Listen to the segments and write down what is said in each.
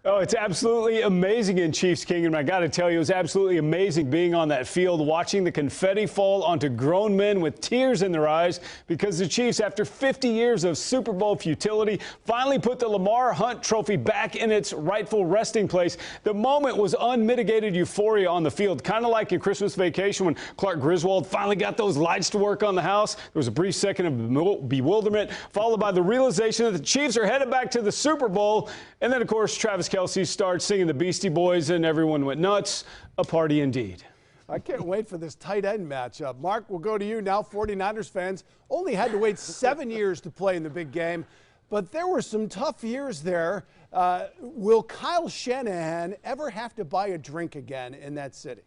Oh, it's absolutely amazing in Chiefs Kingdom. I got to tell you, it was absolutely amazing being on that field, watching the confetti fall onto grown men with tears in their eyes because the Chiefs, after 50 years of Super Bowl futility, finally put the Lamar Hunt Trophy back in its rightful resting place. The moment was unmitigated euphoria on the field, kind of like in Christmas Vacation when Clark Griswold finally got those lights to work on the house. There was a brief second of bewilderment, followed by the realization that the Chiefs are headed back to the Super Bowl. And then, of course, Travis Kelce starts singing the Beastie Boys, and everyone went nuts. A party indeed. I can't wait for this tight end matchup. Mark, we'll go to you now. 49ers fans only had to wait 7 years to play in the big game, but there were some tough years there. Will Kyle Shanahan ever have to buy a drink again in that city?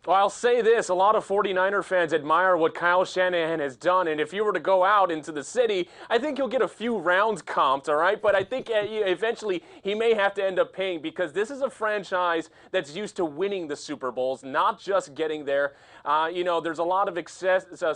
Well, I'll say this, a lot of 49er fans admire what Kyle Shanahan has done, and if you were to go out into the city, I think he'll get a few rounds comped, all right? But I think eventually he may have to end up paying because this is a franchise that's used to winning the Super Bowls, not just getting there. There's a lot of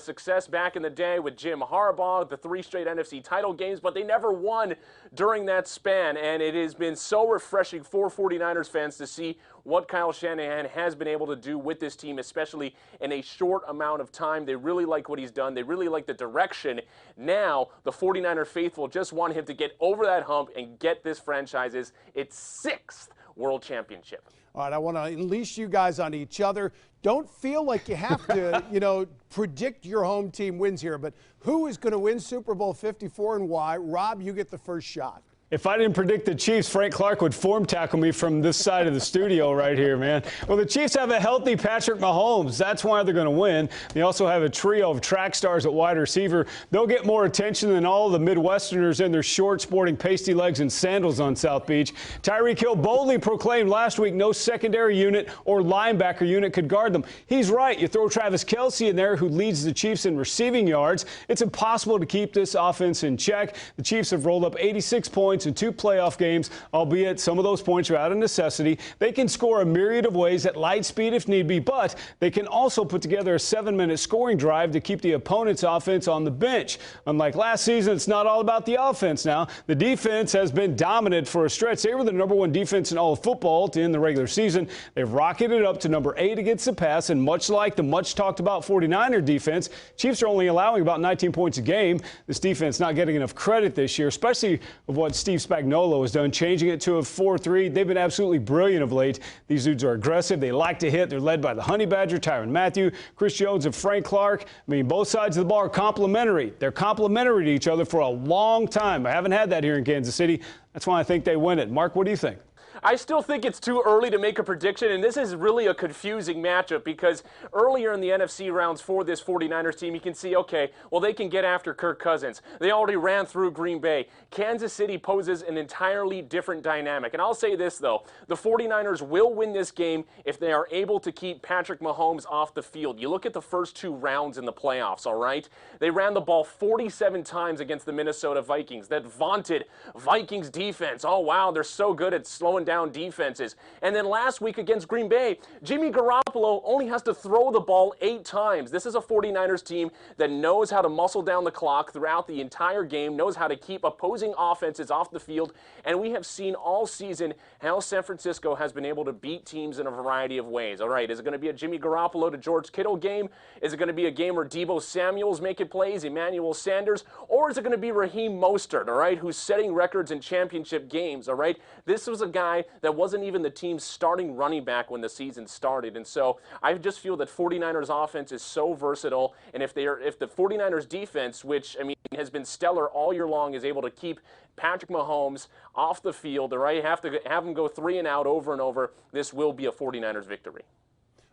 success back in the day with Jim Harbaugh, the 3 straight NFC title games, but they never won during that span, and it has been so refreshing for 49ers fans to see what Kyle Shanahan has been able to do with this team, especially in a short amount of time. They really like what he's done. They really like the direction. Now, the 49er faithful just want him to get over that hump and get this franchise's its 6th world championship. All right, I want to unleash you guys on each other. Don't feel like you have to, predict your home team wins here, but who is going to win Super Bowl 54 and why? Rob, you get the first shot. If I didn't predict the Chiefs, Frank Clark would form tackle me from this side of the studio right here, man. Well, the Chiefs have a healthy Patrick Mahomes. That's why they're going to win. They also have a trio of track stars at wide receiver. They'll get more attention than all of the Midwesterners in their shorts sporting pasty legs and sandals on South Beach. Tyreek Hill boldly proclaimed last week no secondary unit or linebacker unit could guard them. He's right. You throw Travis Kelce in there, who leads the Chiefs in receiving yards. It's impossible to keep this offense in check. The Chiefs have rolled up 86 points in 2 playoff games, albeit some of those points are out of necessity. They can score a myriad of ways at light speed if need be, but they can also put together a 7-minute scoring drive to keep the opponent's offense on the bench. Unlike last season, it's not all about the offense now. The defense has been dominant for a stretch. They were the #1 defense in all of football to end the regular season. They've rocketed up to number 8 against the pass, and much like the much talked about 49er defense, Chiefs are only allowing about 19 points a game. This defense not getting enough credit this year, especially of what Steve Spagnuolo has done, changing it to a 4-3. They've been absolutely brilliant of late. These dudes are aggressive. They like to hit. They're led by the Honey Badger, Tyrann Mathieu, Chris Jones, and Frank Clark. I mean, both sides of the ball are complementary. They're complementary to each other for a long time. I haven't had that here in Kansas City. That's why I think they win it. Mark, what do you think? I still think it's too early to make a prediction, and this is really a confusing matchup because earlier in the NFC rounds for this 49ers team, you can see, okay, well, they can get after Kirk Cousins. They already ran through Green Bay. Kansas City poses an entirely different dynamic. And I'll say this, though. The 49ers will win this game if they are able to keep Patrick Mahomes off the field. You look at the first 2 rounds in the playoffs, all right? They ran the ball 47 times against the Minnesota Vikings. That vaunted Vikings defense. Oh, wow, they're so good at slowing down defenses. And then last week against Green Bay, Jimmy Garoppolo only has to throw the ball 8 times. This is a 49ers team that knows how to muscle down the clock throughout the entire game, knows how to keep opposing offenses off the field, and we have seen all season how San Francisco has been able to beat teams in a variety of ways. All right, is it going to be a Jimmy Garoppolo to George Kittle game? Is it going to be a game where Deebo Samuel's making plays, Emmanuel Sanders, or is it going to be Raheem Mostert, all right, who's setting records in championship games, all right? This was a guy that wasn't even the team's starting running back when the season started. And so I just feel that 49ers offense is so versatile. And if the 49ers defense, which, I mean, has been stellar all year long, is able to keep Patrick Mahomes off the field, right, have him go 3 and out over and over, this will be a 49ers victory.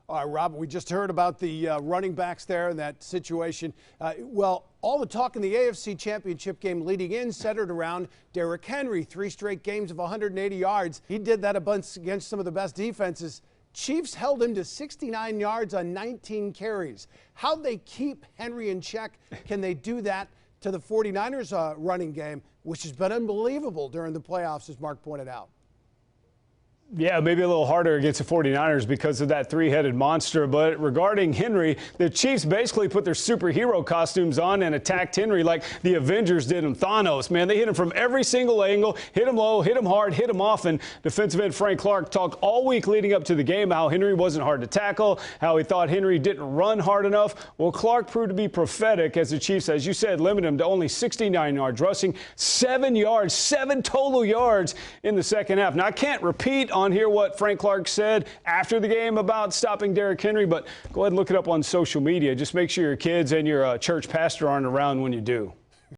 All right, Rob, we just heard about the running backs there and that situation. All the talk in the AFC Championship game leading in centered around Derrick Henry, 3 straight games of 180 yards. He did that a bunch against some of the best defenses. Chiefs held him to 69 yards on 19 carries. How'd they keep Henry in check? Can they do that to the 49ers running game, which has been unbelievable during the playoffs, as Mark pointed out? Yeah, maybe a little harder against the 49ers because of that three-headed monster. But regarding Henry, the Chiefs basically put their superhero costumes on and attacked Henry like the Avengers did him. Thanos, man, they hit him from every single angle, hit him low, hit him hard, hit him often. Defensive end Frank Clark talked all week leading up to the game how Henry wasn't hard to tackle, how he thought Henry didn't run hard enough. Well, Clark proved to be prophetic as the Chiefs, as you said, limited him to only 69 yards rushing, 7 total yards in the second half. Now, I can't repeat on here what Frank Clark said after the game about stopping Derrick Henry, but go ahead and look it up on social media. Just make sure your kids and your church pastor aren't around when you do.